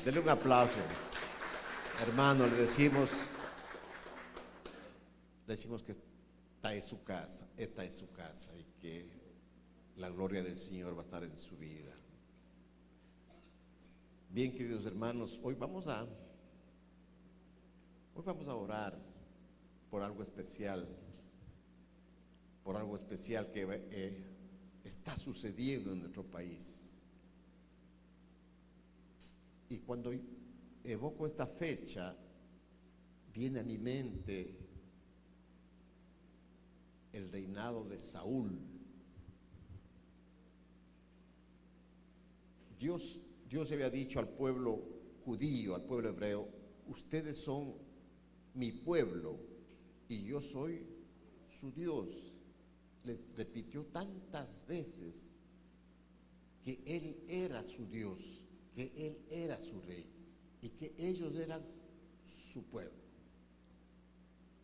Denle un aplauso. Hermano, le decimos que esta es su casa y que la gloria del Señor va a estar en su vida. Bien, queridos hermanos, hoy vamos a orar por algo especial que está sucediendo en nuestro país. Y cuando evoco esta fecha, viene a mi mente el reinado de Saúl. Dios había dicho al pueblo judío, al pueblo hebreo: ustedes son mi pueblo y yo soy su Dios. Les repitió tantas veces que Él era su Dios, que Él era su rey y que ellos eran su pueblo.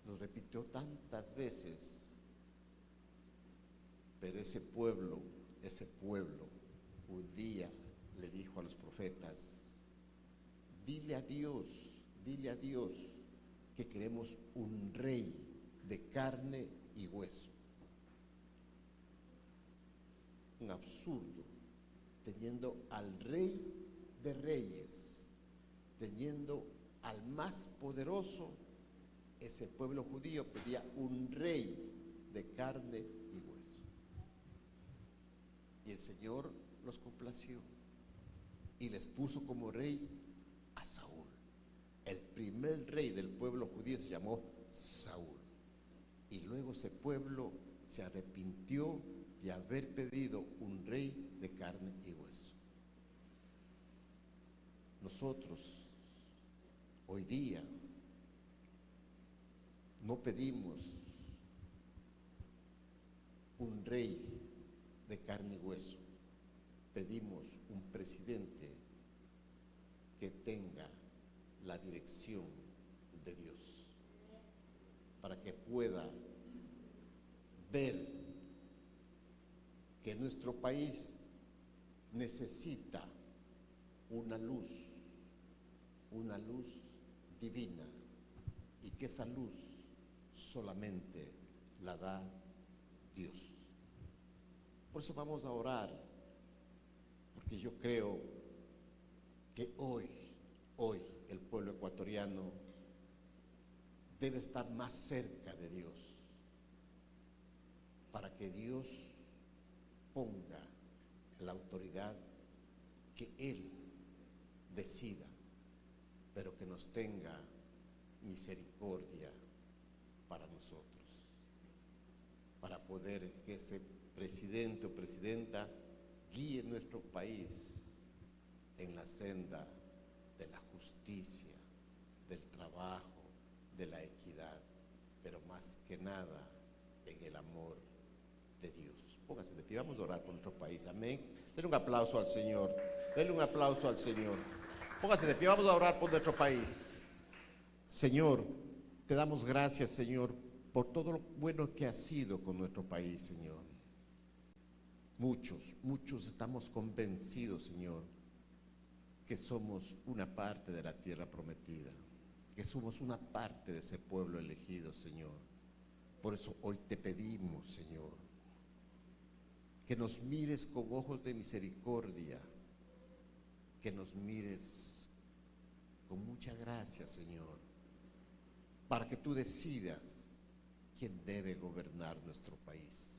Lo repitió tantas veces, pero ese pueblo un día le dijo a los profetas: dile a Dios que queremos un rey de carne y hueso. Un absurdo, teniendo al rey de reyes, teniendo al más poderoso. Ese pueblo judío pedía un rey de carne y hueso. Y el Señor los complació y les puso como rey a Saúl. El primer rey del pueblo judío se llamó Saúl. Y luego ese pueblo se arrepintió de haber pedido un rey de carne y hueso. Nosotros hoy día no pedimos un rey de carne y hueso, pedimos un presidente que tenga la dirección de Dios, para que pueda ver que nuestro país necesita una luz divina, y que esa luz solamente la da Dios. Por eso vamos a orar, porque yo creo que hoy el pueblo ecuatoriano debe estar más cerca de Dios, para que Dios ponga la autoridad que Él decida, pero que nos tenga misericordia para nosotros, para poder que ese presidente o presidenta guíe nuestro país en la senda de la justicia, del trabajo, de la equidad, pero más que nada en el amor de Dios. Póngase de pie, vamos a orar por nuestro país. Amén. Denle un aplauso al Señor. Denle un aplauso al Señor. Póngase de pie, vamos a orar por nuestro país. Señor, te damos gracias, Señor, por todo lo bueno que ha sido con nuestro país, Señor. Muchos estamos convencidos, Señor, que somos una parte de la tierra prometida, que somos una parte de ese pueblo elegido, Señor. Por eso hoy te pedimos, Señor, que nos mires con ojos de misericordia, que nos mires con mucha gracia, Señor, para que tú decidas quién debe gobernar nuestro país.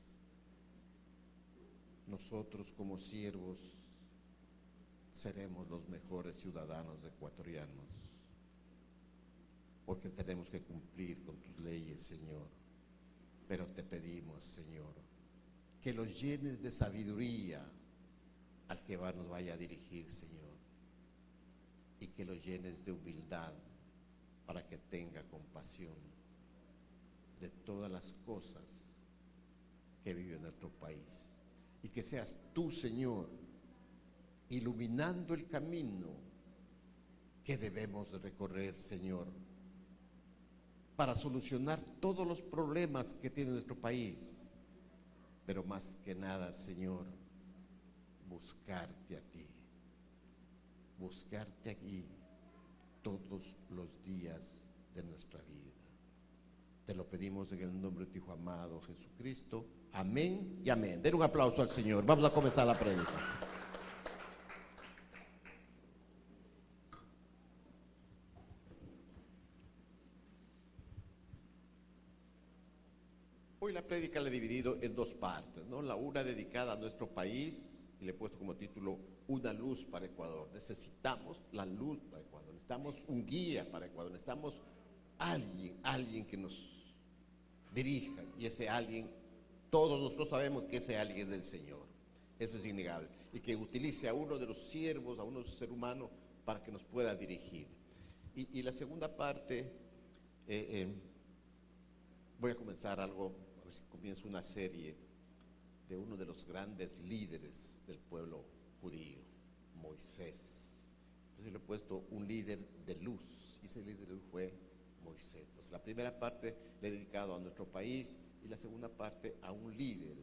Nosotros como siervos seremos los mejores ciudadanos ecuatorianos, porque tenemos que cumplir con tus leyes, Señor. Pero te pedimos, Señor, que los llenes de sabiduría al que nos vaya a dirigir, Señor, y que los llenes de humildad para que tenga compasión de todas las cosas que vive nuestro país, y que seas tú, Señor, iluminando el camino que debemos de recorrer, Señor, para solucionar todos los problemas que tiene nuestro país, pero más que nada, Señor, buscarte a ti, buscarte aquí días de nuestra vida. Te lo pedimos en el nombre de tu Hijo amado Jesucristo. Amén y amén. Den un aplauso al Señor. Vamos a comenzar la prédica. Hoy la prédica la he dividido en dos partes, ¿no? La una dedicada a nuestro país y le he puesto como título Una luz para Ecuador. Necesitamos la luz para Ecuador, necesitamos un guía para Ecuador, necesitamos alguien que nos dirija, y ese alguien, todos nosotros sabemos que ese alguien es del Señor, eso es innegable, y que utilice a uno de los siervos, a uno de los seres humanos para que nos pueda dirigir. Y la segunda parte, voy a comenzar algo, a ver si comienzo una serie de uno de los grandes líderes del pueblo judío, Moisés. Entonces le he puesto un líder de luz, y ese líder de luz fue Moisés. Entonces la primera parte le he dedicado a nuestro país y la segunda parte a un líder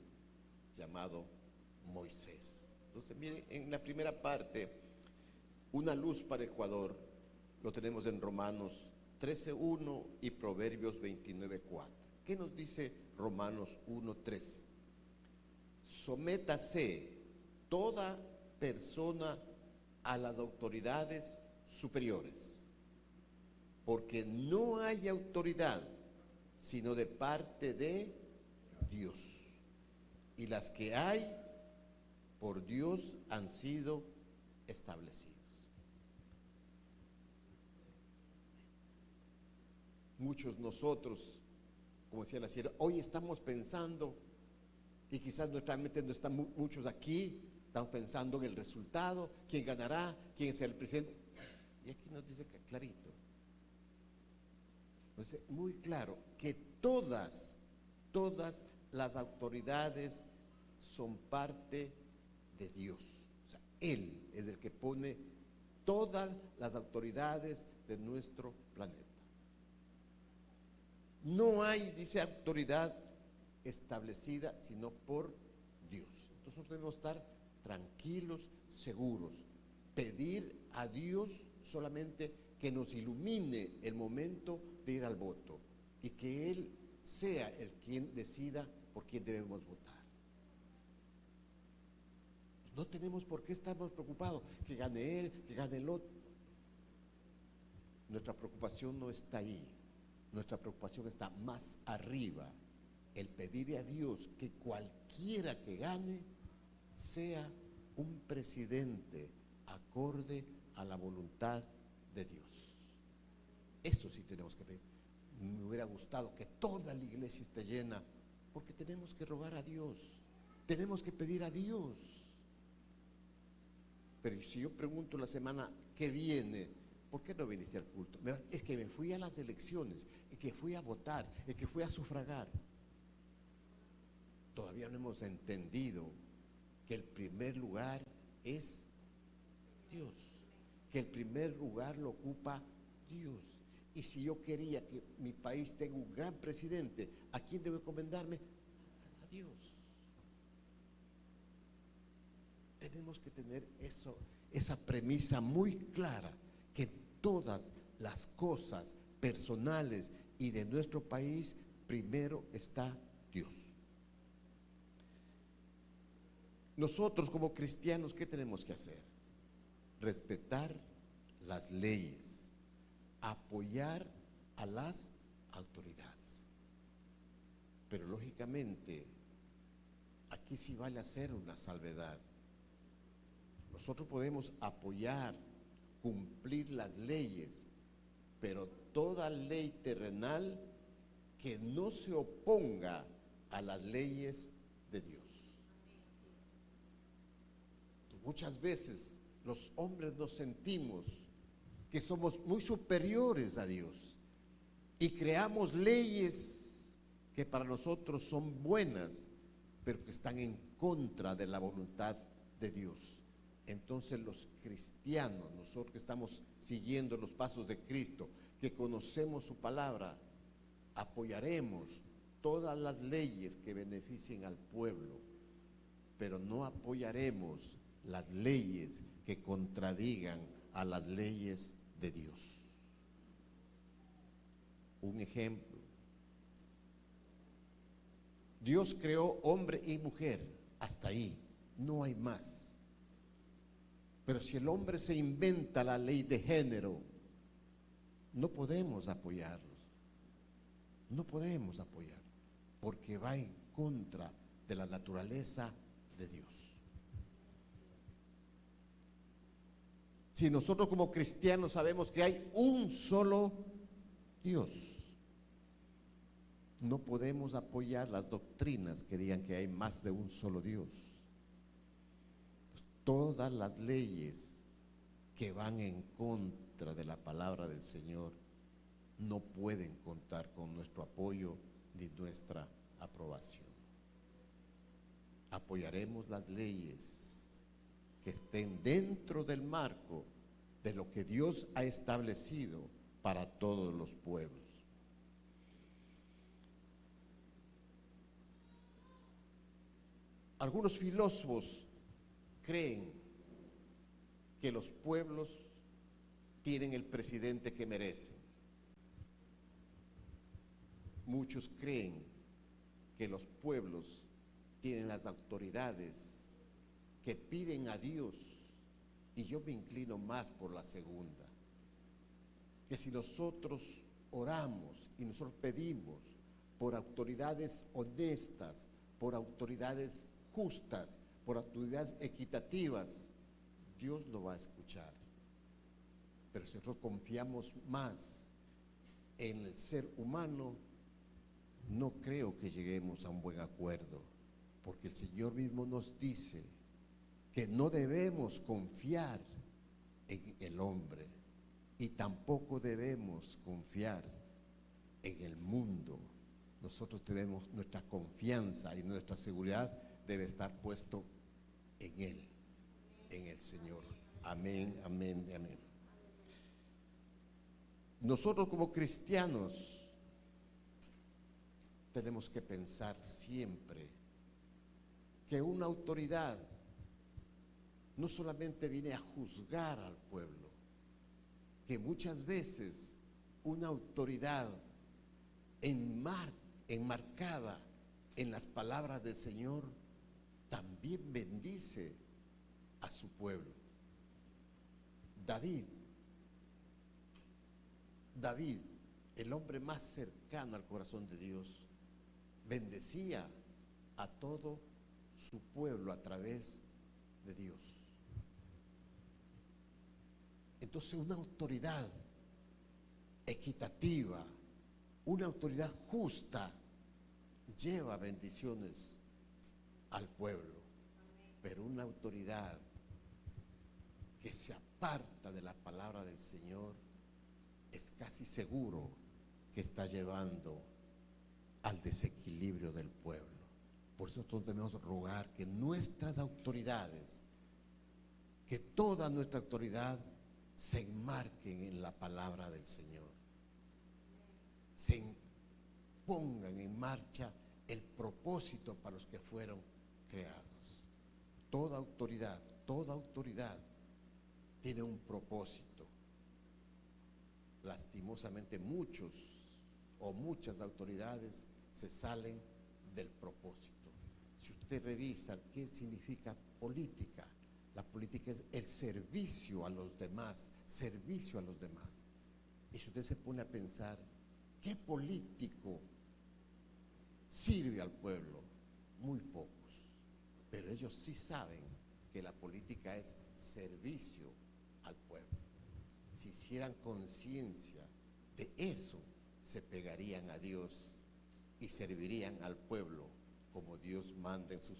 llamado Moisés. Entonces miren, en la primera parte, una luz para Ecuador, lo tenemos en Romanos 13:1 y Proverbios 29:4. ¿Qué nos dice Romanos 1:13? Sométase toda persona a las autoridades superiores, porque no hay autoridad sino de parte de Dios, y las que hay por Dios han sido establecidas. Muchos nosotros, como decía la sierra, hoy estamos pensando, y quizás nuestra mente no están muchos aquí, estamos pensando en el resultado, quién ganará, quién es el presidente. Y aquí nos dice clarito, nos dice muy claro, que todas las autoridades son parte de Dios. O sea, Él es el que pone todas las autoridades de nuestro planeta. No hay, dice, autoridad establecida sino por Dios. Entonces nosotros debemos estar tranquilos, seguros, pedir a Dios solamente que nos ilumine el momento de ir al voto y que Él sea el quien decida por quién debemos votar. No tenemos por qué estarnos preocupados, que gane él, que gane el otro. Nuestra preocupación no está ahí, nuestra preocupación está más arriba, el pedirle a Dios que cualquiera que gane sea un presidente acorde a la voluntad de Dios. Eso sí tenemos que pedir. Me hubiera gustado que toda la iglesia esté llena, porque tenemos que rogar a Dios, tenemos que pedir a Dios. Pero si yo pregunto la semana que viene, ¿por qué no viniste al culto? Es que me fui a las elecciones, es que fui a votar, es que fui a sufragar. Todavía no hemos entendido que el primer lugar es Dios, que el primer lugar lo ocupa Dios. Y si yo quería que mi país tenga un gran presidente, ¿a quién debo encomendarme? A Dios. Tenemos que tener esa premisa muy clara, que todas las cosas personales y de nuestro país, primero está Dios. Nosotros como cristianos, ¿qué tenemos que hacer? Respetar las leyes, apoyar a las autoridades. Pero lógicamente, aquí sí vale hacer una salvedad. Nosotros podemos apoyar, cumplir las leyes, pero toda ley terrenal que no se oponga a las leyes de Dios. Muchas veces los hombres nos sentimos que somos muy superiores a Dios y creamos leyes que para nosotros son buenas, pero que están en contra de la voluntad de Dios. Entonces los cristianos, nosotros que estamos siguiendo los pasos de Cristo, que conocemos su palabra, apoyaremos todas las leyes que beneficien al pueblo, pero no apoyaremos las leyes que contradigan a las leyes de Dios. un ejemplo. Dios creó hombre y mujer, hasta ahí, no hay más. Pero si el hombre se inventa la ley de género, no podemos apoyarlos, no podemos apoyar, porque va en contra de la naturaleza de Dios. Si nosotros como cristianos sabemos que hay un solo Dios, no podemos apoyar las doctrinas que digan que hay más de un solo Dios. Todas las leyes que van en contra de la palabra del Señor no pueden contar con nuestro apoyo ni nuestra aprobación. Apoyaremos las leyes que estén dentro del marco de lo que Dios ha establecido para todos los pueblos. Algunos filósofos creen que los pueblos tienen el presidente que merecen. Muchos creen que los pueblos tienen las autoridades que piden a Dios, y yo me inclino más por la segunda, que si nosotros oramos y nosotros pedimos por autoridades honestas, por autoridades justas, por autoridades equitativas, Dios lo va a escuchar. Pero si nosotros confiamos más en el ser humano, no creo que lleguemos a un buen acuerdo, porque el Señor mismo nos dice que no debemos confiar en el hombre y tampoco debemos confiar en el mundo. Nosotros tenemos nuestra confianza y nuestra seguridad debe estar puesto en Él, en el Señor. Amén, amén, amén. Nosotros como cristianos tenemos que pensar siempre que una autoridad no solamente viene a juzgar al pueblo, que muchas veces una autoridad enmarcada en las palabras del Señor también bendice a su pueblo. David, el hombre más cercano al corazón de Dios, bendecía a todo su pueblo a través de Dios. Entonces, una autoridad equitativa, una autoridad justa, lleva bendiciones al pueblo. Pero una autoridad que se aparta de la palabra del Señor es casi seguro que está llevando al desequilibrio del pueblo. Por eso nosotros debemos rogar que nuestras autoridades, que toda nuestra autoridad se enmarquen en la palabra del Señor, se pongan en marcha el propósito para los que fueron creados. Toda autoridad tiene un propósito. Lastimosamente muchos o muchas autoridades se salen del propósito. Si usted revisa qué significa política, la política es el servicio a los demás, servicio a los demás. Y si usted se pone a pensar, ¿qué político sirve al pueblo? Muy pocos. Pero ellos sí saben que la política es servicio al pueblo. Si hicieran conciencia de eso, se pegarían a Dios y servirían al pueblo como Dios manda en su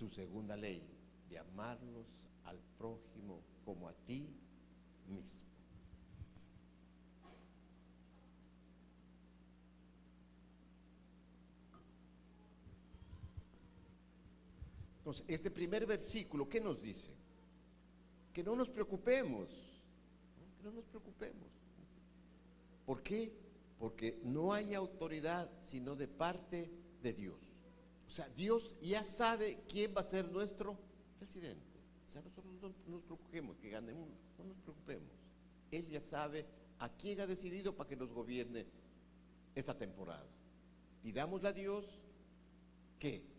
segunda ley, de amarlos al prójimo como a ti mismo. Entonces, este primer versículo, ¿qué nos dice? Que no nos preocupemos, ¿no? Que no nos preocupemos. ¿Por qué? Porque no hay autoridad sino de parte de Dios. O sea, Dios ya sabe quién va a ser nuestro presidente. O sea, nosotros no nos preocupemos que ganemos, no nos preocupemos. Él ya sabe ¿A quién ha decidido para que nos gobierne esta temporada? Pidámosle a Dios que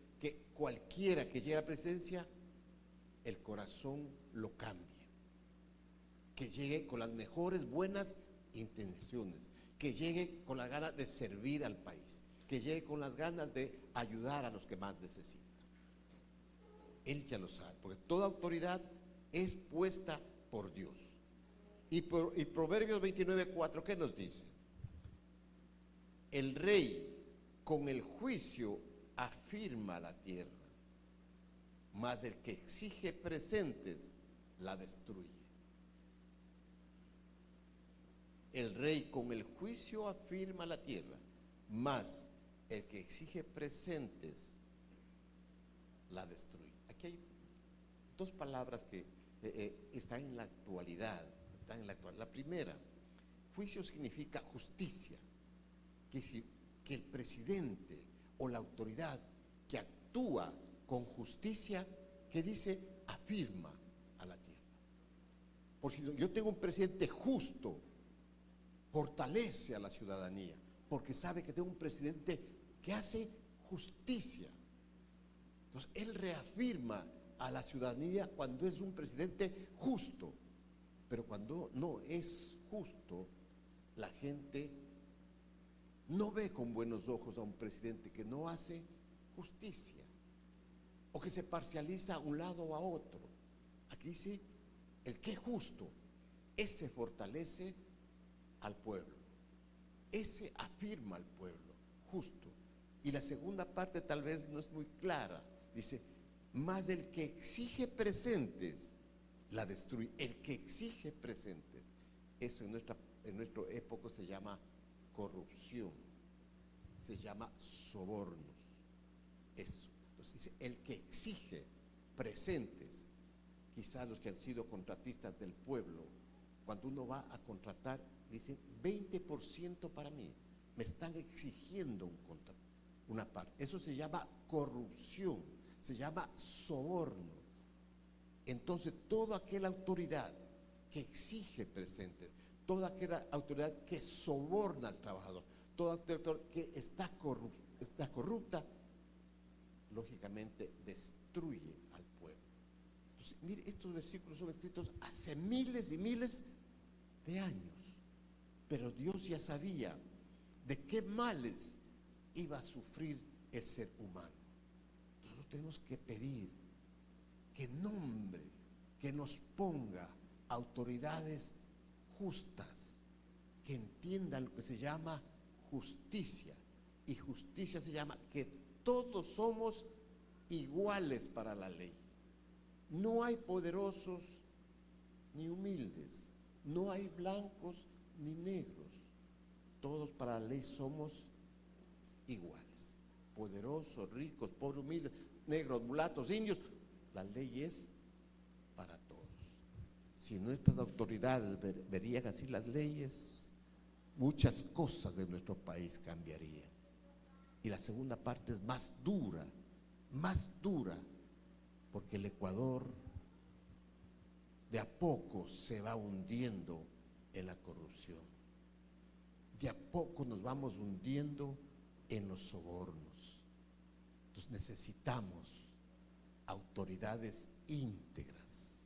cualquiera que llegue a la presidencia, el corazón lo cambie, que llegue con las mejores buenas intenciones, que llegue con las ganas de servir al país, que llegue con las ganas de ayudar a los que más necesitan. Él ya lo sabe, porque toda autoridad es puesta por Dios. Y Proverbios 29:4, ¿qué nos dice? El rey con el juicio afirma la tierra, mas el que exige presentes la destruye. El rey con el juicio afirma la tierra, mas el que exige presentes la destruye. Aquí hay dos palabras que están en la actualidad. La primera, juicio significa justicia, que el presidente o la autoridad que actúa con justicia, que dice, afirma a la tierra. Por si yo tengo un presidente justo, fortalece a la ciudadanía, porque sabe que tengo un presidente que hace justicia. Entonces, él reafirma a la ciudadanía cuando es un presidente justo. Pero cuando no es justo, la gente no ve con buenos ojos a un presidente que no hace justicia o que se parcializa a un lado o a otro. Aquí dice, el que es justo, ese fortalece al pueblo, ese afirma al pueblo, justo. Y la segunda parte tal vez no es muy clara, dice, más el que exige presentes la destruye. El que exige presentes, eso en nuestra época se llama corrupción, se llama sobornos, eso. Entonces dice, el que exige presentes, quizás los que han sido contratistas del pueblo, cuando uno va a contratar, dicen 20% para mí, me están exigiendo una parte. Eso se llama corrupción, se llama soborno. Entonces, toda aquella autoridad que exige presentes, toda aquella autoridad que soborna al trabajador, toda autoridad que está corrupta, lógicamente destruye al pueblo. Entonces, mire, estos versículos son escritos hace miles y miles de años, pero Dios ya sabía de qué males iba a sufrir el ser humano. Nosotros tenemos que pedir que nombre, que nos ponga autoridades justas, que entiendan lo que se llama justicia. Y justicia se llama que todos somos iguales para la ley. No hay poderosos ni humildes, no hay blancos ni negros. Todos para la ley somos iguales. Poderosos, ricos, pobres, humildes, negros, mulatos, indios. La ley es para todos. Si nuestras autoridades verían así las leyes, muchas cosas de nuestro país cambiarían. Y la segunda parte es más dura, porque el Ecuador de a poco se va hundiendo en la corrupción. De a poco nos vamos hundiendo en los sobornos. Entonces necesitamos autoridades íntegras,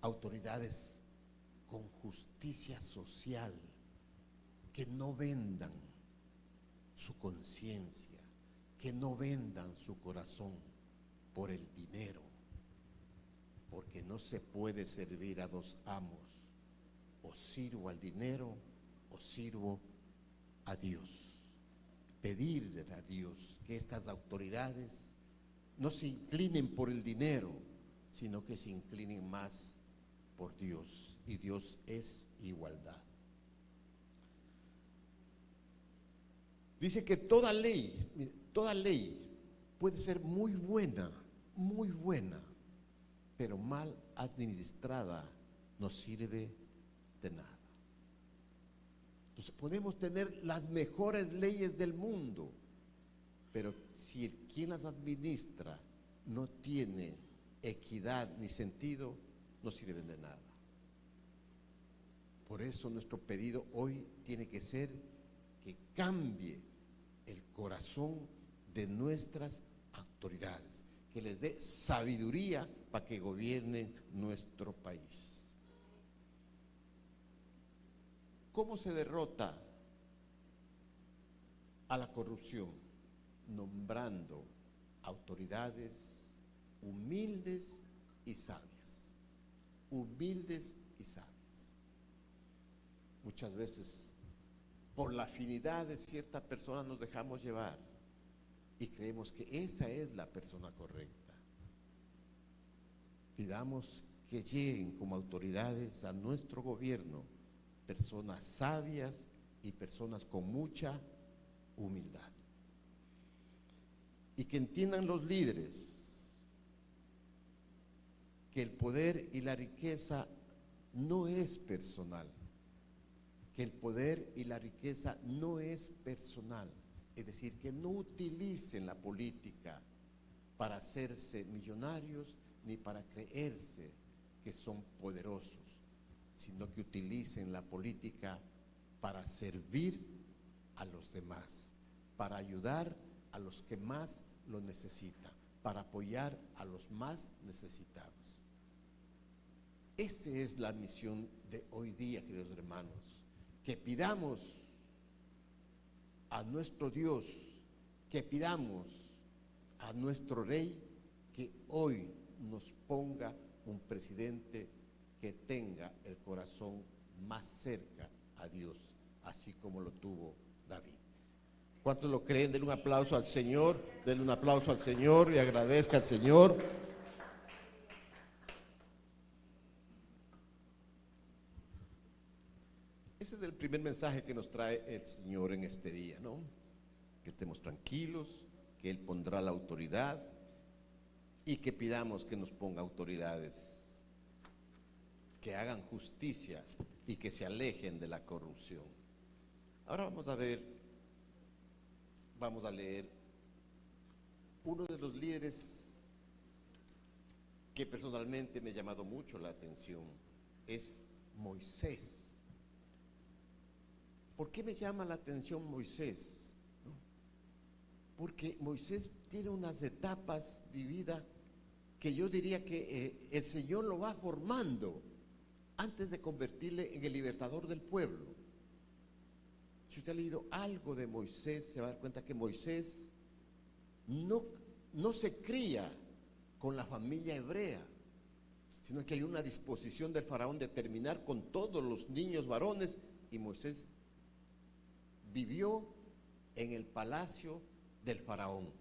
autoridades con justicia social, que no vendan su conciencia, que no vendan su corazón por el dinero, porque no se puede servir a dos amos, o sirvo al dinero o sirvo a Dios. Pedirle a Dios que estas autoridades no se inclinen por el dinero, sino que se inclinen más por Dios, y Dios es igualdad. Dice que toda ley puede ser muy buena, pero mal administrada no sirve de nada. Entonces podemos tener las mejores leyes del mundo, pero si quien las administra no tiene equidad ni sentido, no sirven de nada. Por eso nuestro pedido hoy tiene que ser que cambie el corazón de nuestras autoridades, que les dé sabiduría para que gobiernen nuestro país. ¿Cómo se derrota a la corrupción? Nombrando autoridades humildes y sabias. Humildes y sabias. Muchas veces, por la afinidad de cierta persona, nos dejamos llevar y creemos que esa es la persona correcta. Pidamos que lleguen como autoridades a nuestro gobierno personas sabias y personas con mucha humildad. Y que entiendan los líderes que el poder y la riqueza no es personal. Que el poder y la riqueza no es personal, es decir, que no utilicen la política para hacerse millonarios ni para creerse que son poderosos, sino que utilicen la política para servir a los demás, para ayudar a los que más lo necesitan, para apoyar a los más necesitados. Esa es la misión de hoy día, queridos hermanos. Que pidamos a nuestro Dios, que pidamos a nuestro Rey que hoy nos ponga un presidente que tenga el corazón más cerca a Dios, así como lo tuvo David. ¿Cuántos lo creen? Denle un aplauso al Señor, denle un aplauso al Señor y agradezca al Señor. Ese es el primer mensaje que nos trae el Señor en este día, ¿no? Que estemos tranquilos, que Él pondrá la autoridad y que pidamos que nos ponga autoridades que hagan justicia y que se alejen de la corrupción. Ahora vamos a leer uno de los líderes que personalmente me ha llamado mucho la atención, es Moisés. ¿Por qué me llama la atención Moisés? Porque Moisés tiene unas etapas de vida que yo diría que el Señor lo va formando antes de convertirle en el libertador del pueblo. Si usted ha leído algo de Moisés, se va a dar cuenta que Moisés no se cría con la familia hebrea, sino que hay una disposición del faraón de terminar con todos los niños varones, y Moisés vivió en el palacio del faraón.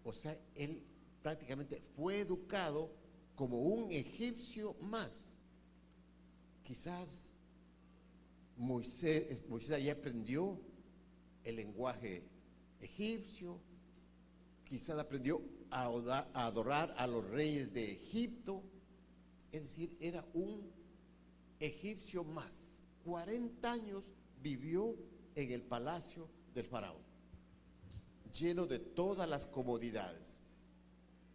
O sea, él prácticamente fue educado como un egipcio más. Quizás Moisés ahí aprendió el lenguaje egipcio, quizás aprendió a adorar a los reyes de Egipto, es decir, era un egipcio más. 40 años vivió en el palacio del faraón, lleno de todas las comodidades,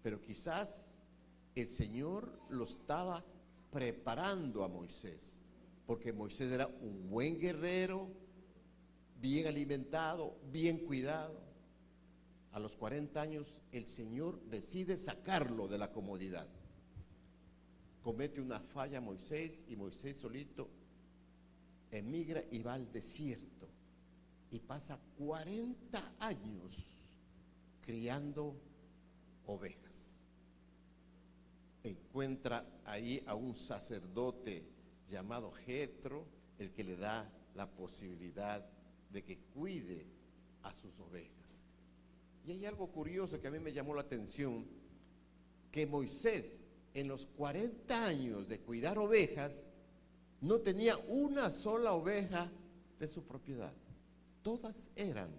pero quizás el Señor lo estaba preparando a Moisés, porque Moisés era un buen guerrero, bien alimentado, bien cuidado. A los 40 años el Señor decide sacarlo de la comodidad. Comete una falla Moisés y Moisés solito emigra y va al desierto y pasa 40 años criando ovejas. Encuentra ahí a un sacerdote llamado Jetro, el que le da la posibilidad de que cuide a sus ovejas. Y hay algo curioso que a mí me llamó la atención, que Moisés en los 40 años de cuidar ovejas no tenía una sola oveja de su propiedad. Todas eran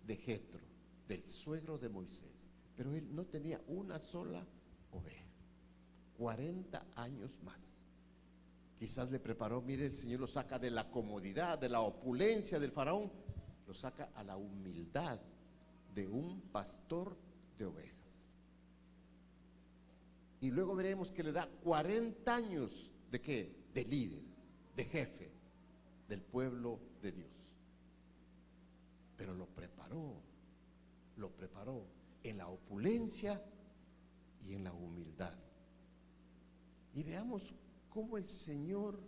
de Jetro, del suegro de Moisés, pero él no tenía una sola oveja. 40 años más. Quizás le preparó, mire, el Señor lo saca de la comodidad, de la opulencia del faraón, lo saca a la humildad de un pastor de ovejas. Y luego veremos que le da 40 años de ¿qué? De líder, de jefe. del pueblo de Dios. Pero lo preparó en la opulencia y en la humildad. Y veamos cómo el Señor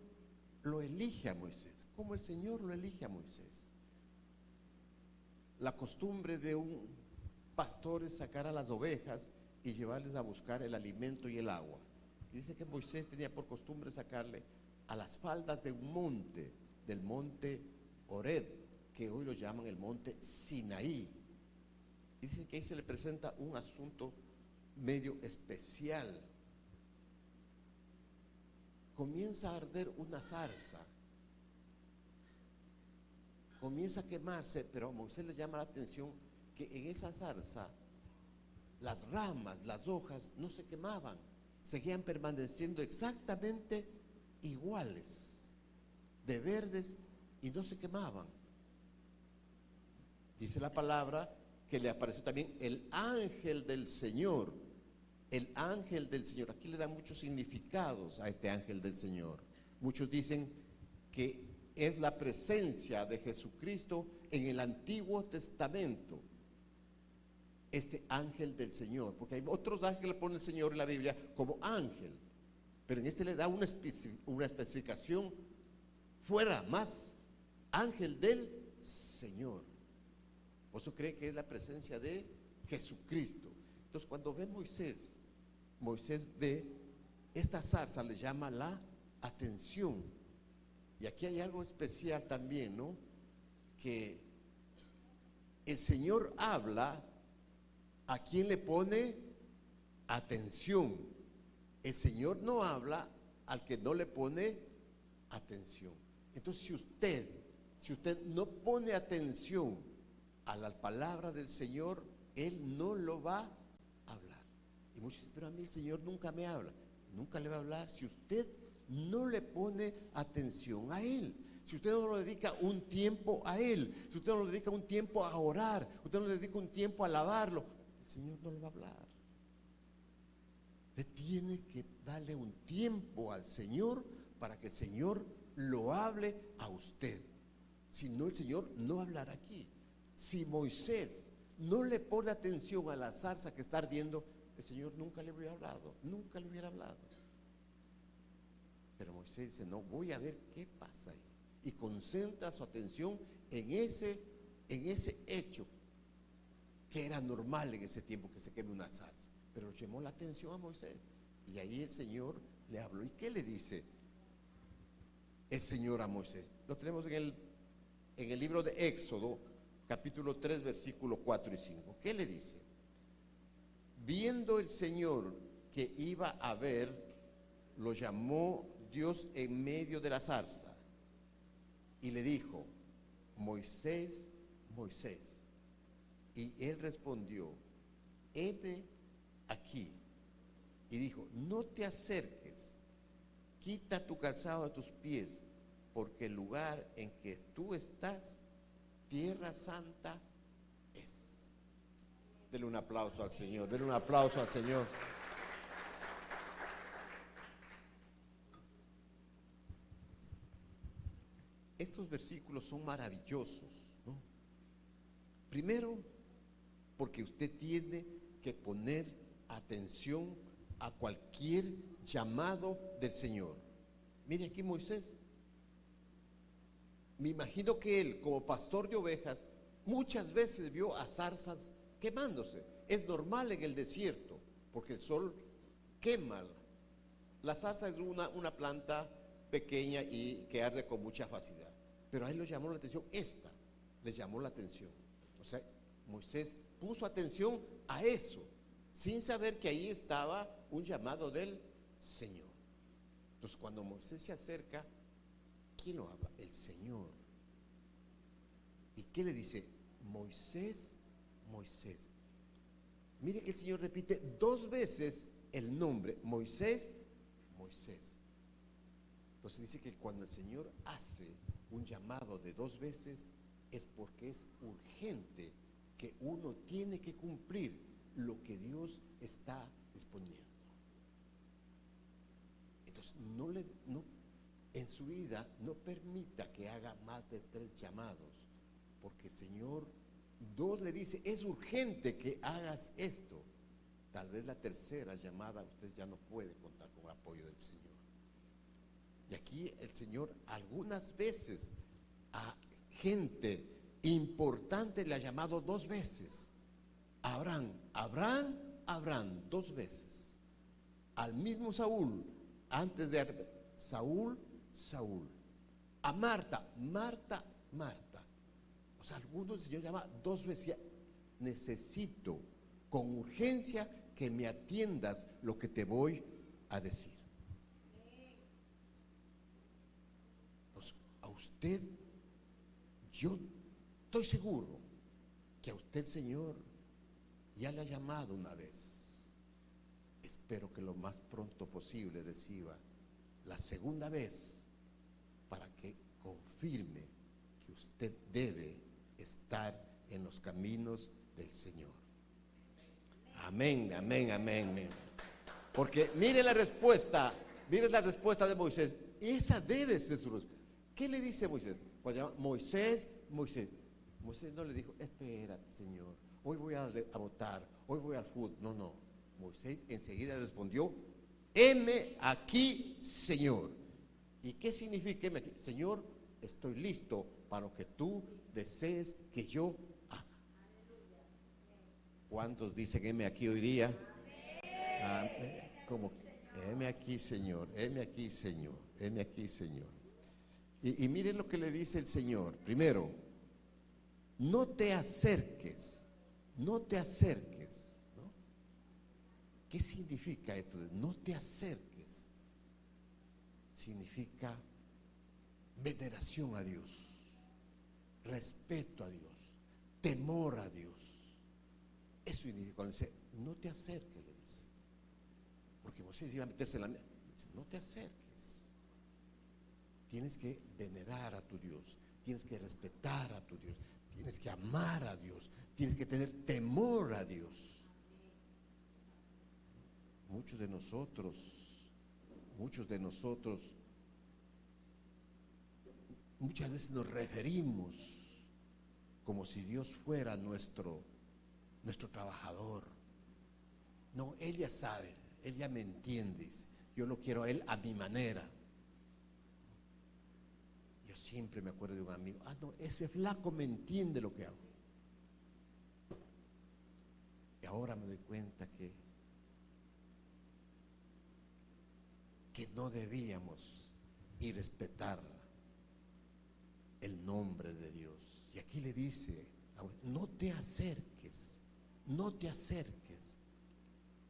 lo elige a Moisés, cómo el Señor lo elige a Moisés. La costumbre de un pastor es sacar a las ovejas y llevarles a buscar el alimento y el agua. Y dice que Moisés tenía por costumbre sacarle a las faldas de un monte, del monte Horeb, que hoy lo llaman el monte Sinaí. Y dice que ahí se le presenta un asunto medio especial. Comienza a arder una zarza, comienza a quemarse, pero a Moisés le llama la atención que en esa zarza las ramas, las hojas no se quemaban, seguían permaneciendo exactamente iguales, de verdes, y no se quemaban. Dice la palabra que le apareció también el ángel del Señor. El ángel del Señor. Aquí le dan muchos significados a este ángel del Señor. Muchos dicen que es la presencia de Jesucristo en el Antiguo Testamento. Este ángel del Señor, porque hay otros ángeles que le pone el Señor en la Biblia como ángel, pero en este le da una especificación fuera más, ángel del Señor. Por eso cree que es la presencia de Jesucristo. Entonces cuando ve Moisés ve esta zarza, le llama la atención. Y aquí hay algo especial también, ¿no? Que el Señor habla a quien le pone atención. El Señor no habla al que no le pone atención. Entonces si usted no pone atención a la palabra del Señor, Él no lo va a hablar. Y muchos dicen, pero a mí el Señor nunca me habla. Nunca le va a hablar si usted no le pone atención a Él. Si usted no le dedica un tiempo a Él, si usted no le dedica un tiempo a orar, usted no le dedica un tiempo a alabarlo, el Señor no le va a hablar. Usted tiene que darle un tiempo al Señor para que el Señor lo hable a usted. Si no, el Señor no hablará aquí. Si Moisés no le pone atención a la zarza que está ardiendo, el Señor nunca le hubiera hablado, nunca le hubiera hablado. Pero Moisés dice, no, voy a ver qué pasa ahí. Y concentra su atención en ese hecho que era normal en ese tiempo, que se queme una zarza. Pero llamó la atención a Moisés. Y ahí el Señor le habló. ¿Y qué le dice el Señor a Moisés? Lo tenemos en el libro de Éxodo, capítulo 3, versículos 4 y 5. ¿Qué le dice? Viendo el Señor que iba a ver, lo llamó Dios en medio de la zarza y le dijo, Moisés, Moisés. Y él respondió, heme aquí. Y dijo, no te acerques, quita tu calzado de tus pies, porque el lugar en que tú estás, tierra santa es. Denle un aplauso al Señor, denle un aplauso al Señor. Estos versículos son maravillosos, ¿no? Primero, porque usted tiene que poner atención a cualquier llamado del Señor. Mire aquí Moisés. Me imagino que él, como pastor de ovejas, muchas veces vio a zarzas quemándose. Es normal en el desierto, porque el sol quema. La zarza es una planta pequeña y que arde con mucha facilidad. Pero a él le llamó la atención esta, le llamó la atención. O sea, Moisés puso atención a eso, sin saber que ahí estaba un llamado del Señor. Entonces, cuando Moisés se acerca, ¿quién lo habla? El Señor. ¿Y qué le dice? Moisés, Moisés. Mire que el Señor repite 2 veces el nombre, Moisés, Moisés. Entonces dice que cuando el Señor hace un llamado de 2 veces, es porque es urgente que uno tiene que cumplir lo que Dios está disponiendo. Entonces en su vida no permita que haga más de 3 llamados, porque el Señor, Dios le dice, es urgente que hagas esto. Tal vez la tercera llamada usted ya no puede contar con el apoyo del Señor. Y aquí el Señor algunas veces a gente importante le ha llamado 2 veces. Abraham, 2 veces. Al mismo Saúl, antes de Saúl. A Marta. O sea, algunos el Señor llama 2 veces. Necesito con urgencia que me atiendas lo que te voy a decir. Pues a usted, yo estoy seguro que a usted, Señor, ya le ha llamado una vez. Espero que lo más pronto posible reciba la segunda vez, para que confirme que usted debe estar en los caminos del Señor. Amén. Porque mire la respuesta de Moisés. Esa debe ser su respuesta. ¿Qué le dice Moisés? Cuando llama Moisés no le dijo, espérate, Señor, hoy voy a votar, hoy voy al fútbol. No. Moisés enseguida respondió, heme aquí, Señor. ¿Y qué significa heme aquí? Señor, estoy listo para lo que tú desees que yo haga. ¿Cuántos dicen heme aquí hoy día? Amén. Como heme aquí, Señor, heme aquí, Señor, heme aquí, Señor. Y miren lo que le dice el Señor. Primero, no te acerques, ¿no? ¿Qué significa esto? No te acerques. Significa veneración a Dios, respeto a Dios, temor a Dios. Eso significa cuando dice, no te acerques, le dice. Porque Moisés iba a meterse en la mesa. No te acerques. Tienes que venerar a tu Dios, tienes que respetar a tu Dios, tienes que amar a Dios, tienes que tener temor a Dios. Muchos de nosotros muchas veces nos referimos como si Dios fuera nuestro trabajador. No, Él ya sabe, Él ya me entiende. Yo lo quiero a Él a mi manera. Yo siempre me acuerdo de un amigo, no, ese flaco me entiende lo que hago. Y ahora me doy cuenta que no debíamos irrespetar el nombre de Dios. Y aquí le dice, no te acerques,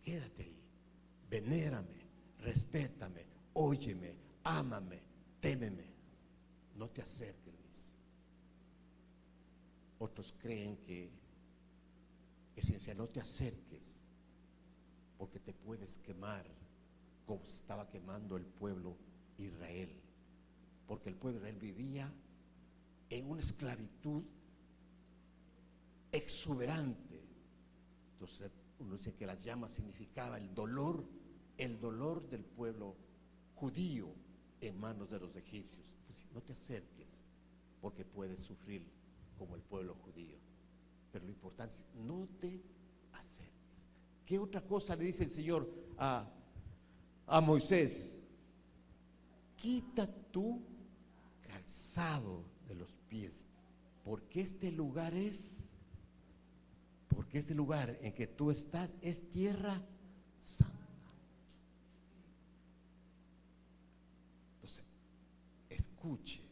quédate ahí, venérame, respétame, óyeme, ámame, témeme, no te acerques, dice. Otros creen que si dice no te acerques, porque te puedes quemar, como se estaba quemando el pueblo Israel, porque el pueblo Israel vivía en una esclavitud exuberante. Entonces uno dice que las llamas significaba el dolor del pueblo judío en manos de los egipcios. Pues no te acerques, porque puedes sufrir como el pueblo judío. Pero lo importante es no te acerques. ¿Qué otra cosa le dice el Señor a Moisés? Quita tu calzado de los pies, porque este lugar en que tú estás es tierra santa. Entonces, escuche,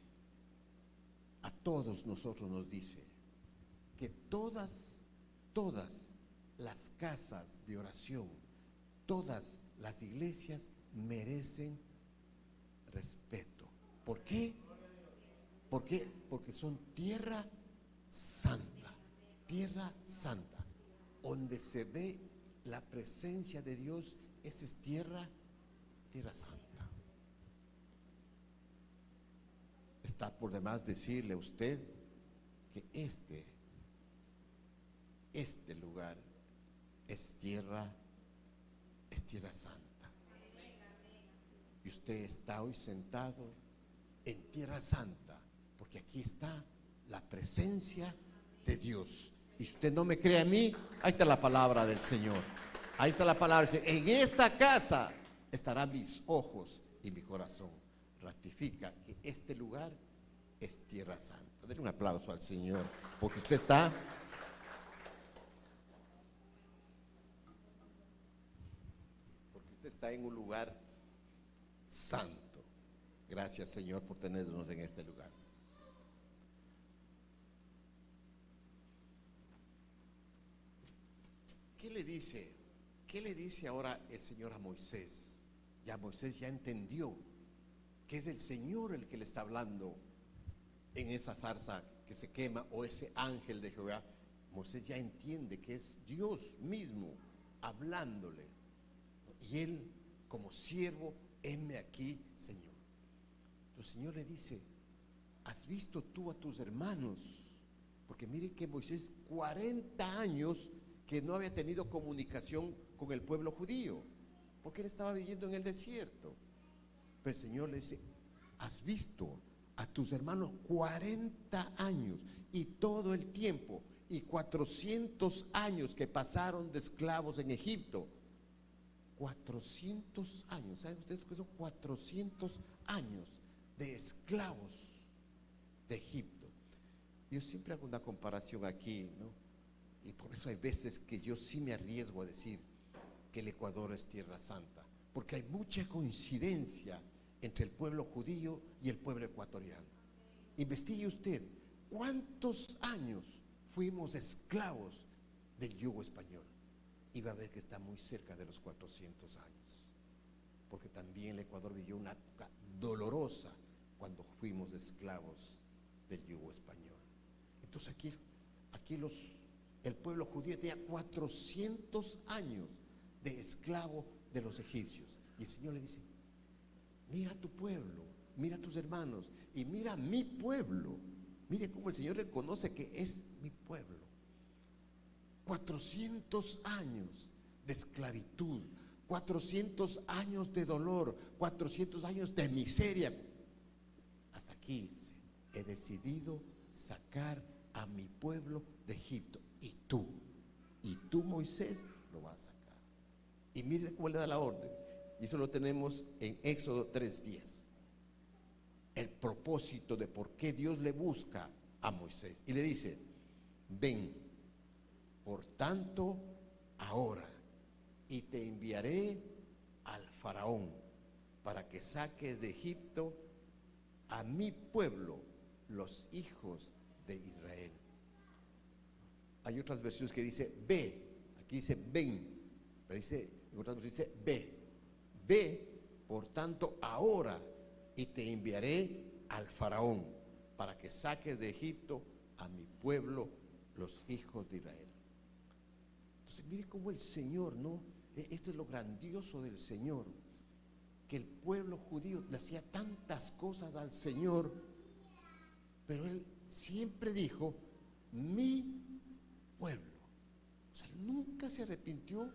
a todos nosotros nos dice que todas las casas de oración, todas las iglesias merecen respeto. ¿Por qué? Porque son tierra santa, donde se ve la presencia de Dios. Esa es tierra santa. Está por demás decirle a usted que este lugar es tierra santa. Y usted está hoy sentado en Tierra Santa, porque aquí está la presencia de Dios. Y si usted no me cree a mí, ahí está la palabra del Señor. Ahí está la palabra. En esta casa estarán mis ojos y mi corazón. Ratifica que este lugar es Tierra Santa. Denle un aplauso al Señor, porque usted está en un lugar santo. Gracias, Señor, por tenernos en este lugar. ¿Qué le dice? ¿Qué le dice ahora el Señor a Moisés? Ya Moisés ya entendió que es el Señor el que le está hablando en esa zarza que se quema, o ese ángel de Jehová. Moisés ya entiende que es Dios mismo hablándole. Y él, como siervo, heme aquí, Señor. El Señor le dice: ¿has visto tú a tus hermanos? Porque mire que Moisés 40 años que no había tenido comunicación con el pueblo judío, porque él estaba viviendo en el desierto. Pero el Señor le dice: ¿has visto a tus hermanos 40 años y todo el tiempo y 400 años que pasaron de esclavos en Egipto? 400 años, ¿saben ustedes que son 400 años de esclavos de Egipto? Yo siempre hago una comparación aquí, ¿no? Y por eso hay veces que yo sí me arriesgo a decir que el Ecuador es Tierra Santa, porque hay mucha coincidencia entre el pueblo judío y el pueblo ecuatoriano. Investigue usted cuántos años fuimos esclavos del yugo español, y va a ver que está muy cerca de los 400 años, porque también el Ecuador vivió una época dolorosa cuando fuimos esclavos del yugo español. Entonces aquí el pueblo judío tenía 400 años de esclavo de los egipcios, y el Señor le dice: mira tu pueblo, mira tus hermanos y mira mi pueblo. Mire cómo el Señor reconoce que es mi pueblo. 400 años de esclavitud, 400 años de dolor, 400 años de miseria. Hasta aquí he decidido sacar a mi pueblo de Egipto. Y tú, Moisés, lo vas a sacar. Y mire cómo le da la orden. Y eso lo tenemos en Éxodo 3:10. El propósito de por qué Dios le busca a Moisés. Y le dice: ven, por tanto, ahora, y te enviaré al faraón para que saques de Egipto a mi pueblo, los hijos de Israel. Hay otras versiones que dice ve, aquí dice ven, pero dice, en otras versiones dice ve, por tanto, ahora, y te enviaré al faraón para que saques de Egipto a mi pueblo, los hijos de Israel. Entonces mire cómo el Señor, ¿no? Esto es lo grandioso del Señor, que el pueblo judío le hacía tantas cosas al Señor, pero Él siempre dijo mi pueblo. O sea, Él nunca se arrepintió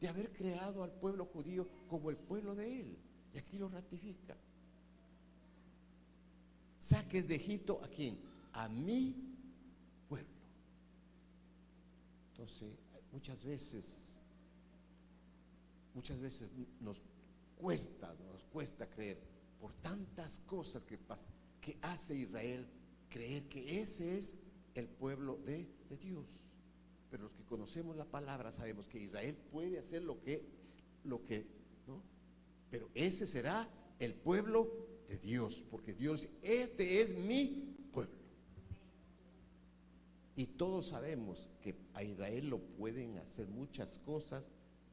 de haber creado al pueblo judío como el pueblo de Él, y aquí lo ratifica. Saques de Egipto ¿a quién? A mi pueblo. Entonces muchas veces nos cuesta creer, por tantas cosas que hace Israel, creer que ese es el pueblo de Dios. Pero los que conocemos la palabra sabemos que Israel puede hacer lo que ¿no? Pero ese será el pueblo de Dios, porque Dios, este es mi pueblo. Y todos sabemos que a Israel lo pueden hacer muchas cosas,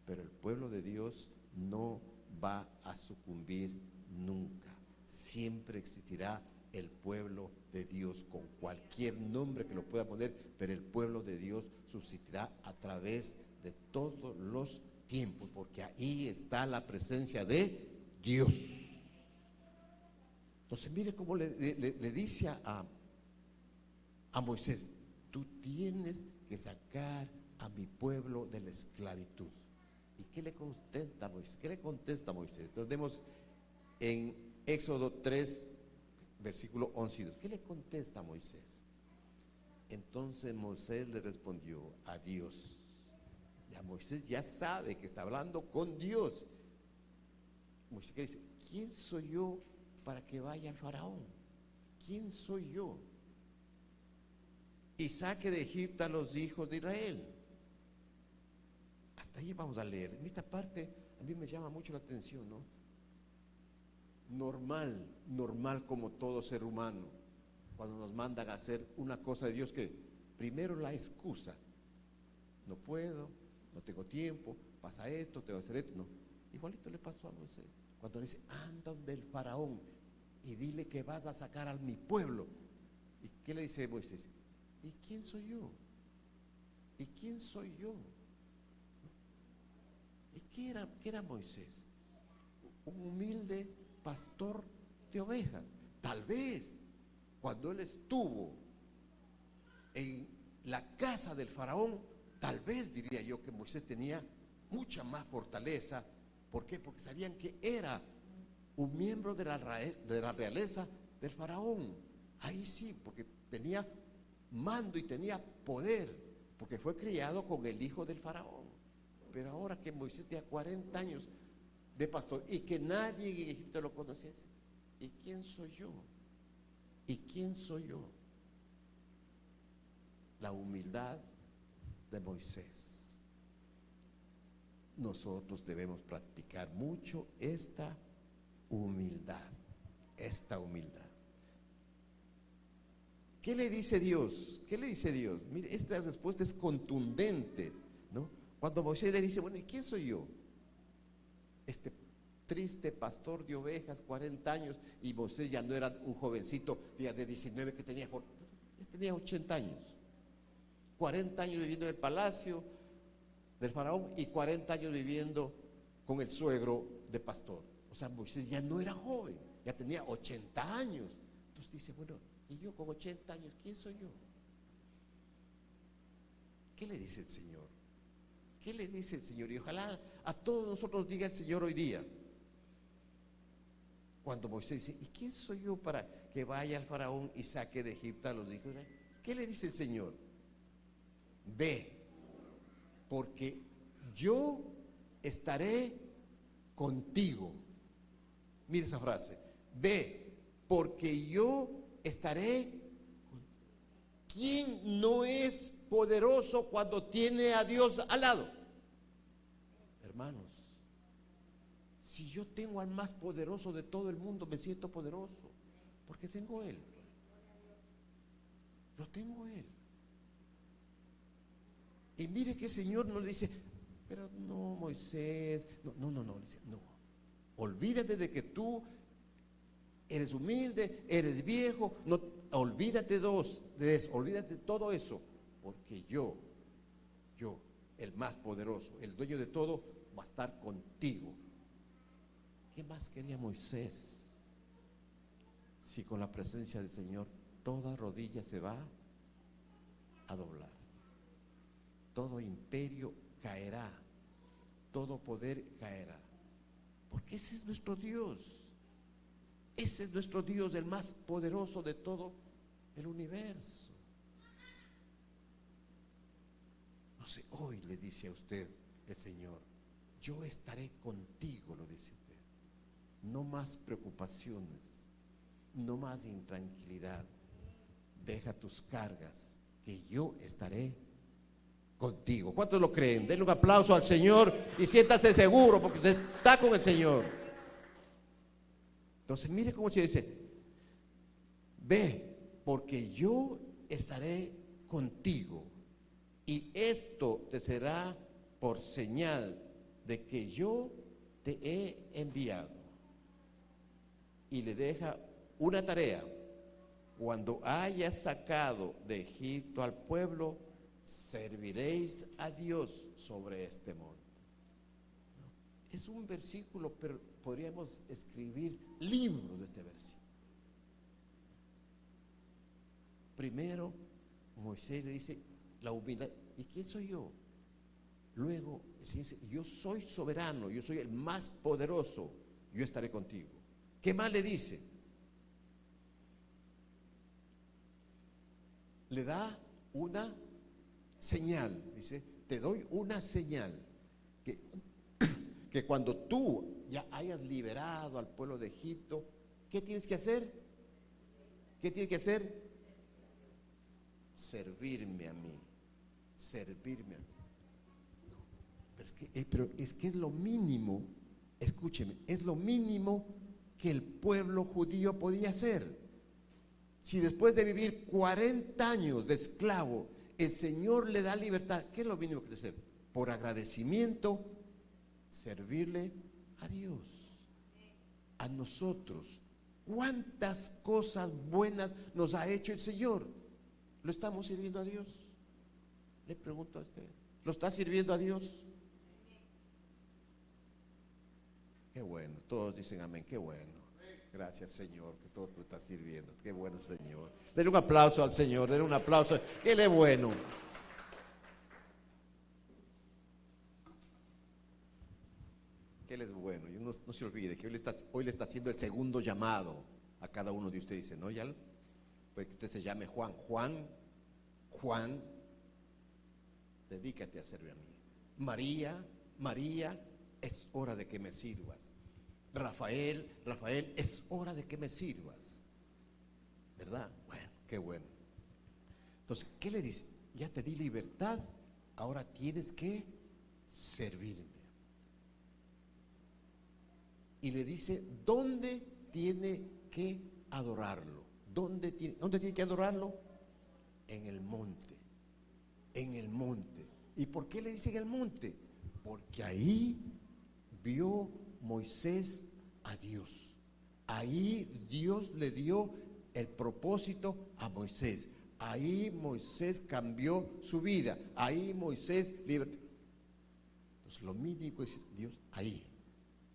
pero el pueblo de Dios no va a sucumbir nunca. Siempre existirá el pueblo de Dios, con cualquier nombre que lo pueda poner, pero el pueblo de Dios subsistirá a través de todos los tiempos, porque ahí está la presencia de Dios. Entonces mire cómo le dice a Moisés: tú tienes que sacar a mi pueblo de la esclavitud. ¿Y qué le contesta Moisés? Entonces vemos en Éxodo 3, versículo 11 y 2. ¿Qué le contesta Moisés? Entonces Moisés le respondió a Dios. Ya Moisés ya sabe que está hablando con Dios. Moisés dice, ¿quién soy yo para que vaya al faraón? ¿Quién soy yo? Y saque de Egipto a los hijos de Israel. Hasta ahí vamos a leer. En esta parte a mí me llama mucho la atención, ¿no? Normal como todo ser humano, cuando nos mandan a hacer una cosa de Dios, que primero la excusa. No puedo, no tengo tiempo, pasa esto, tengo que hacer esto. No, igualito le pasó a Moisés. Cuando le dice, anda donde el faraón y dile que vas a sacar a mi pueblo. ¿Y qué le dice Moisés? ¿Y quién soy yo? ¿Y quién soy yo? ¿Y qué era Moisés? Un humilde pastor de ovejas. Tal vez cuando él estuvo en la casa del faraón, tal vez diría yo que Moisés tenía mucha más fortaleza. ¿Por qué? Porque sabían que era un miembro de la realeza del faraón. Ahí sí, porque tenía mando y tenía poder, porque fue criado con el hijo del faraón. Pero ahora que Moisés tenía 40 años de pastor y que nadie en Egipto lo conociese, ¿y quién soy yo? ¿Y quién soy yo? La humildad de Moisés. Nosotros debemos practicar mucho esta humildad. ¿Qué le dice Dios? ¿Qué le dice Dios? Mire, esta respuesta es contundente, ¿no? Cuando Moisés le dice, bueno, ¿y quién soy yo? Este triste pastor de ovejas, 40 años, y Moisés ya no era un jovencito de 19 que tenía 80 años. 40 años viviendo en el palacio del faraón y 40 años viviendo con el suegro de pastor. O sea, Moisés ya no era joven, ya tenía 80 años. Entonces dice, bueno, y yo con 80 años, ¿quién soy yo? ¿Qué le dice el Señor? ¿Qué le dice el Señor? Y ojalá a todos nosotros diga el Señor hoy día. Cuando Moisés dice, ¿y quién soy yo para que vaya al faraón y saque de Egipto a los hijos de Israel? ¿Qué le dice el Señor? Ve, porque yo estaré contigo. Mire esa frase. Ve, porque yo estaré. ¿Quién no es poderoso cuando tiene a Dios al lado? Hermanos, si yo tengo al más poderoso de todo el mundo, me siento poderoso, porque tengo Él. Lo tengo Él. Y mire que el Señor nos dice, pero no, Moisés, no, dice, no. Olvídate de que tú eres humilde, eres viejo, no, olvídate de eso, olvídate de todo eso, porque yo, el más poderoso, el dueño de todo, va a estar contigo. ¿Qué más quería Moisés? Si con la presencia del Señor toda rodilla se va a doblar, todo imperio caerá, todo poder caerá, porque ese es nuestro Dios. Ese es nuestro Dios, el más poderoso de todo el universo. No sé, hoy le dice a usted el Señor, yo estaré contigo, lo dice usted. No más preocupaciones, no más intranquilidad. Deja tus cargas, que yo estaré contigo. ¿Cuántos lo creen? Denle un aplauso al Señor y siéntase seguro, porque usted está con el Señor. Entonces mire cómo se dice, ve, porque yo estaré contigo y esto te será por señal de que yo te he enviado. Y le deja una tarea: cuando hayas sacado de Egipto al pueblo, serviréis a Dios sobre este monte. Es un versículo, pero podríamos escribir libros de este versículo. Primero, Moisés le dice la humildad, ¿y quién soy yo? Luego, el Señor dice, yo soy soberano, yo soy el más poderoso, yo estaré contigo. ¿Qué más le dice? le da una señal. Dice, te doy una señal. Que cuando tú ya hayas liberado al pueblo de Egipto, ¿qué tienes que hacer? ¿Qué tienes que hacer? Servirme a mí. Servirme a mí. Pero es que es lo mínimo, escúcheme, es lo mínimo que el pueblo judío podía hacer. Si después de vivir 40 años de esclavo, el Señor le da libertad, ¿qué es lo mínimo que debe hacer? Por agradecimiento, servirle a Dios, a nosotros. ¿Cuántas cosas buenas nos ha hecho el Señor? ¿Lo estamos sirviendo a Dios? Le pregunto a usted, ¿lo está sirviendo a Dios? Qué bueno, todos dicen amén, qué bueno. Gracias, Señor, que todo tú estás sirviendo. Qué bueno, Señor. Denle un aplauso al Señor, denle un aplauso. Que Él es bueno. Que Él es bueno. Y no se olvide que hoy le está haciendo el segundo llamado a cada uno de ustedes. Dice, ¿no? Ya, pues que usted se llame Juan. Juan, dedícate a servir a mí. María, es hora de que me sirvas. Rafael, es hora de que me sirvas. ¿Verdad? Bueno, qué bueno. Entonces, ¿qué le dice? Ya te di libertad, ahora tienes que servirme. Y le dice, ¿dónde tiene que adorarlo? ¿Dónde tiene que adorarlo? En el monte. En el monte. ¿Y por qué le dice en el monte? Porque ahí vio Moisés a Dios. Ahí Dios le dio el propósito a Moisés. Ahí Moisés cambió su vida. Ahí Moisés libertó. Entonces lo mínimo es Dios ahí.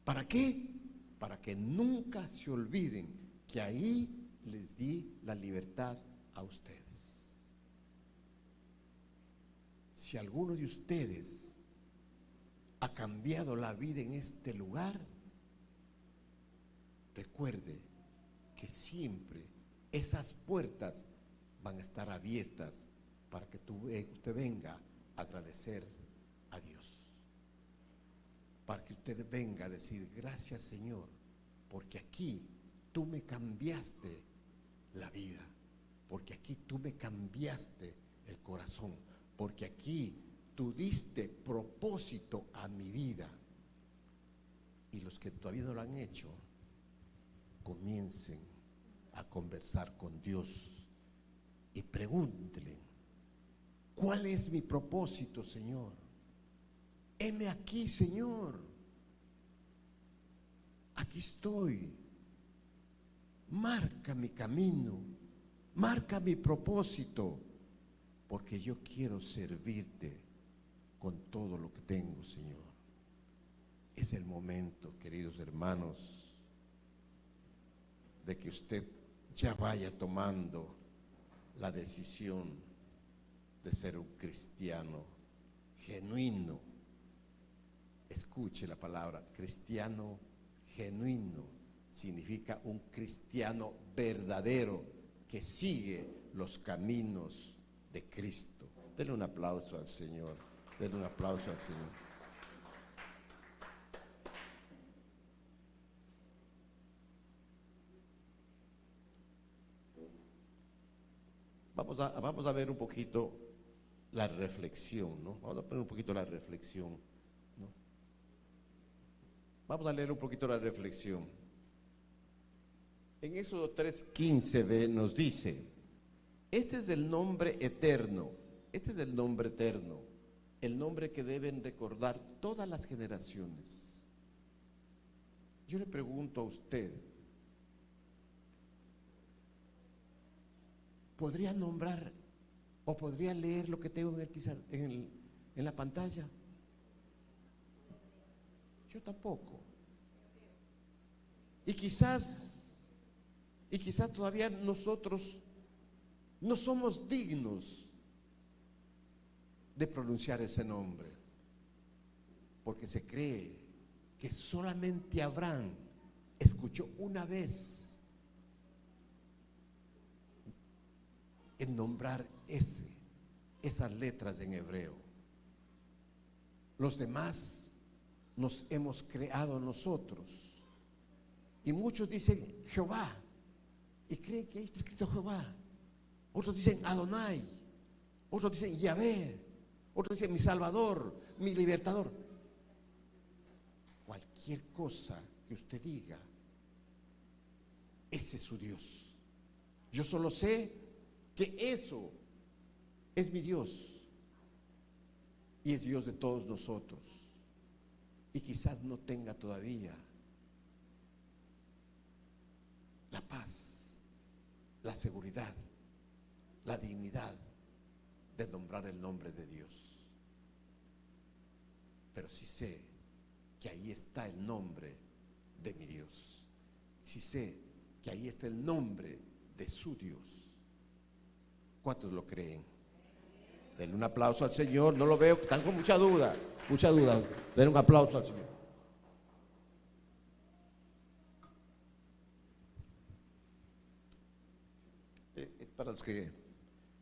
¿Para qué? Para que nunca se olviden que ahí les di la libertad a ustedes. Si alguno de ustedes ha cambiado la vida en este lugar, recuerde que siempre esas puertas van a estar abiertas para que usted venga a agradecer a Dios, para que usted venga a decir gracias, Señor, porque aquí tú me cambiaste la vida, porque aquí tú me cambiaste el corazón, porque aquí tú diste propósito a mi vida. Y los que todavía no lo han hecho, comiencen a conversar con Dios y pregúntenle, ¿cuál es mi propósito, Señor? Heme aquí, Señor. Aquí estoy. Marca mi camino, marca mi propósito, porque yo quiero servirte con todo lo que tengo, Señor. Es el momento, queridos hermanos, de que usted ya vaya tomando la decisión de ser un cristiano genuino. Escuche la palabra, cristiano genuino significa un cristiano verdadero que sigue los caminos de Cristo. Denle un aplauso al Señor, denle un aplauso al Señor. Vamos a ver un poquito la reflexión, ¿no? Vamos a poner un poquito la reflexión, ¿no? Vamos a leer un poquito la reflexión. En Éxodo 3:15 nos dice, este es el nombre eterno, este es el nombre eterno, el nombre que deben recordar todas las generaciones. Yo le pregunto a usted, ¿podría nombrar o podría leer lo que tengo en la pantalla? Yo tampoco. Y quizás todavía nosotros no somos dignos de pronunciar ese nombre, porque se cree que solamente Abraham escuchó una vez en nombrar esas letras en hebreo. Los demás nos hemos creado nosotros. Y muchos dicen Jehová y creen que ahí está escrito Jehová. Otros dicen Adonai, otros dicen Yahvé, otros dicen mi Salvador, mi Libertador. Cualquier cosa que usted diga, ese es su Dios. Yo solo sé que eso es mi Dios y es Dios de todos nosotros. Y quizás no tenga todavía la paz, la seguridad, la dignidad de nombrar el nombre de Dios. Pero sí sé que ahí está el nombre de mi Dios. Sí sé que ahí está el nombre de su Dios. ¿Cuántos lo creen? Denle un aplauso al Señor. No lo veo, están con mucha duda. Denle un aplauso al Señor. Para los que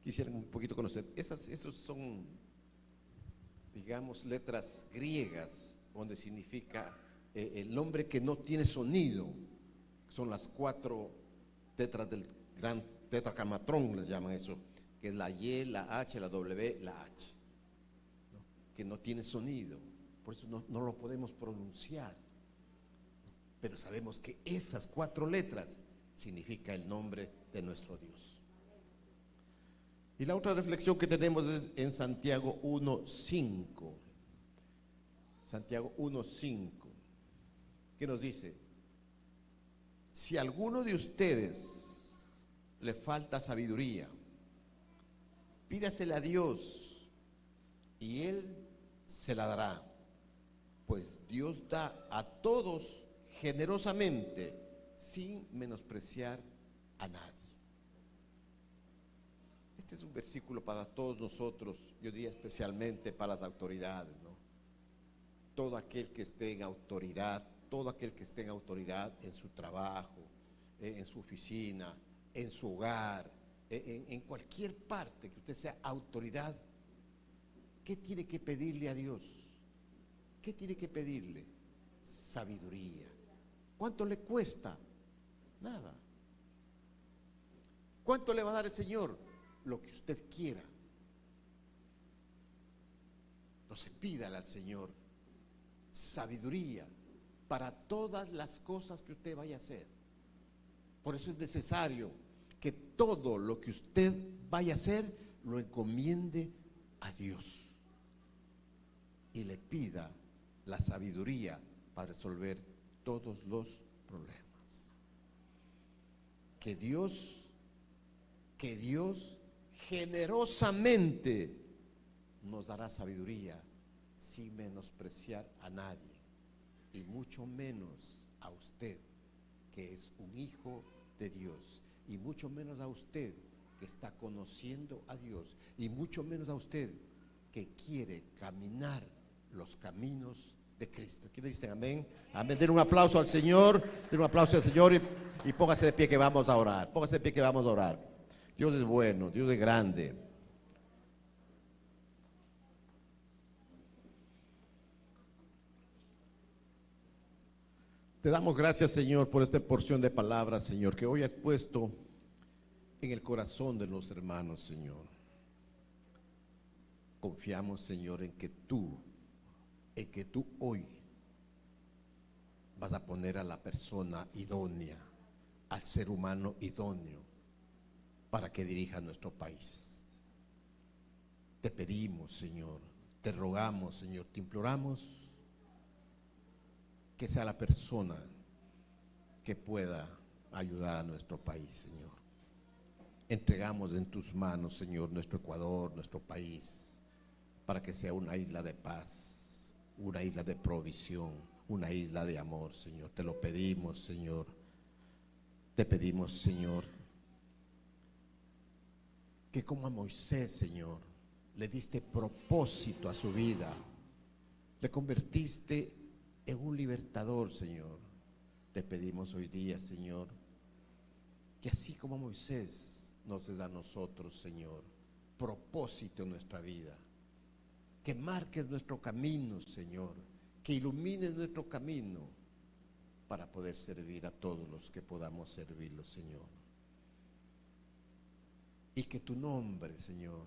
quisieran un poquito conocer, esos son, digamos, letras griegas, donde significa el nombre que no tiene sonido. Son las 4 tetras del gran tetracamatrón, les llaman eso, que es la Y, la H, la W, la H, ¿no? Que no tiene sonido, por eso no lo podemos pronunciar, pero sabemos que esas 4 letras significa el nombre de nuestro Dios. Y la otra reflexión que tenemos es en Santiago 1:5. Santiago 1:5, que nos dice: si a alguno de ustedes le falta sabiduría, pídasela a Dios y Él se la dará, pues Dios da a todos generosamente, sin menospreciar a nadie. Este es un versículo para todos nosotros, yo diría especialmente para las autoridades, ¿no? Todo aquel que esté en autoridad, todo aquel que esté en autoridad en su trabajo, en su oficina, en su hogar, en cualquier parte que usted sea autoridad, ¿qué tiene que pedirle a Dios? ¿Qué tiene que pedirle? Sabiduría. ¿Cuánto le cuesta? Nada. ¿Cuánto le va a dar el Señor? Lo que usted quiera. Entonces pídale al Señor sabiduría para todas las cosas que usted vaya a hacer. Por eso es necesario que todo lo que usted vaya a hacer lo encomiende a Dios y le pida la sabiduría para resolver todos los problemas. Que Dios generosamente nos dará sabiduría sin menospreciar a nadie, y mucho menos a usted, que es un hijo de Dios, y mucho menos a usted que está conociendo a Dios, y mucho menos a usted que quiere caminar los caminos de Cristo. ¿Quiénes dicen amén? Amén. Den un aplauso al Señor, y póngase de pie que vamos a orar. Póngase de pie que vamos a orar. Dios es bueno, Dios es grande. Te damos gracias, Señor, por esta porción de palabras, Señor, que hoy has puesto en el corazón de los hermanos, Señor. Confiamos, Señor, en que tú hoy vas a poner a la persona idónea, al ser humano idóneo, para que dirija nuestro país. Te pedimos, Señor, te rogamos, Señor, te imploramos que sea la persona que pueda ayudar a nuestro país, Señor. Entregamos en tus manos, Señor, nuestro Ecuador, nuestro país, para que sea una isla de paz, una isla de provisión, una isla de amor, Señor. Te lo pedimos, Señor. Te pedimos, Señor, que como a Moisés, Señor, le diste propósito a su vida, le convertiste en un libertador, Señor. Te pedimos hoy día, Señor, que así como Moisés nos des a nosotros, Señor, propósito en nuestra vida. Que marques nuestro camino, Señor, que ilumines nuestro camino para poder servir a todos los que podamos servirlos, Señor. Y que tu nombre, Señor,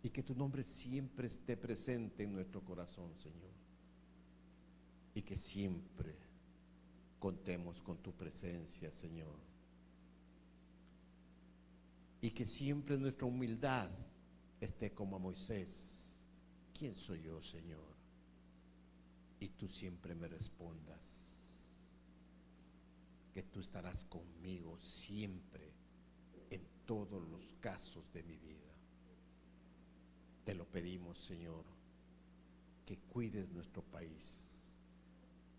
y que tu nombre siempre esté presente en nuestro corazón, Señor. Y que siempre contemos con tu presencia, Señor. Y que siempre nuestra humildad esté como a Moisés. ¿Quién soy yo, Señor? Y tú siempre me respondas que tú estarás conmigo siempre en todos los casos de mi vida. Te lo pedimos, Señor, que cuides nuestro país.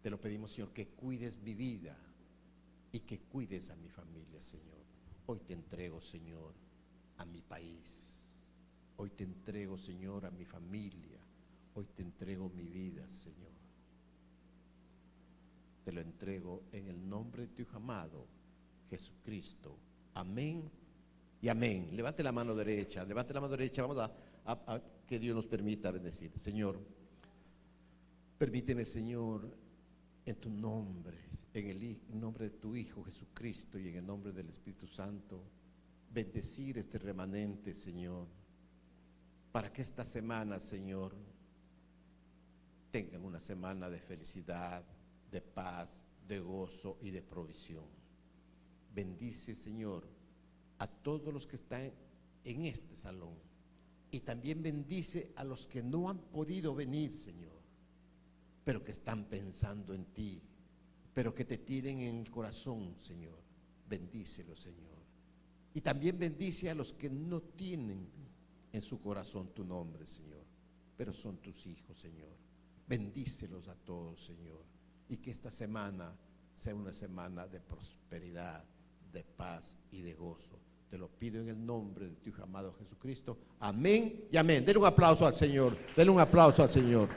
Te lo pedimos, Señor, que cuides mi vida y que cuides a mi familia, Señor. Hoy te entrego, Señor, a mi país. Hoy te entrego, Señor, a mi familia. Hoy te entrego mi vida, Señor. Te lo entrego en el nombre de tu Hijo amado, Jesucristo. Amén y amén. Levante la mano derecha, levante la mano derecha. Vamos a que Dios nos permita bendecir. Señor, permíteme, Señor, en tu nombre, en el nombre de tu Hijo Jesucristo y en el nombre del Espíritu Santo, bendecir este remanente, Señor, para que esta semana, Señor, tengan una semana de felicidad, de paz, de gozo y de provisión. Bendice, Señor, a todos los que están en este salón, y también bendice a los que no han podido venir, Señor, pero que están pensando en ti, pero que te tienen en el corazón, Señor. Bendícelos, Señor. Y también bendice a los que no tienen en su corazón tu nombre, Señor, pero son tus hijos, Señor. Bendícelos a todos, Señor, y que esta semana sea una semana de prosperidad, de paz y de gozo. Te lo pido en el nombre de tu Hijo amado Jesucristo. Amén y amén. Denle un aplauso al Señor. Denle un aplauso al Señor.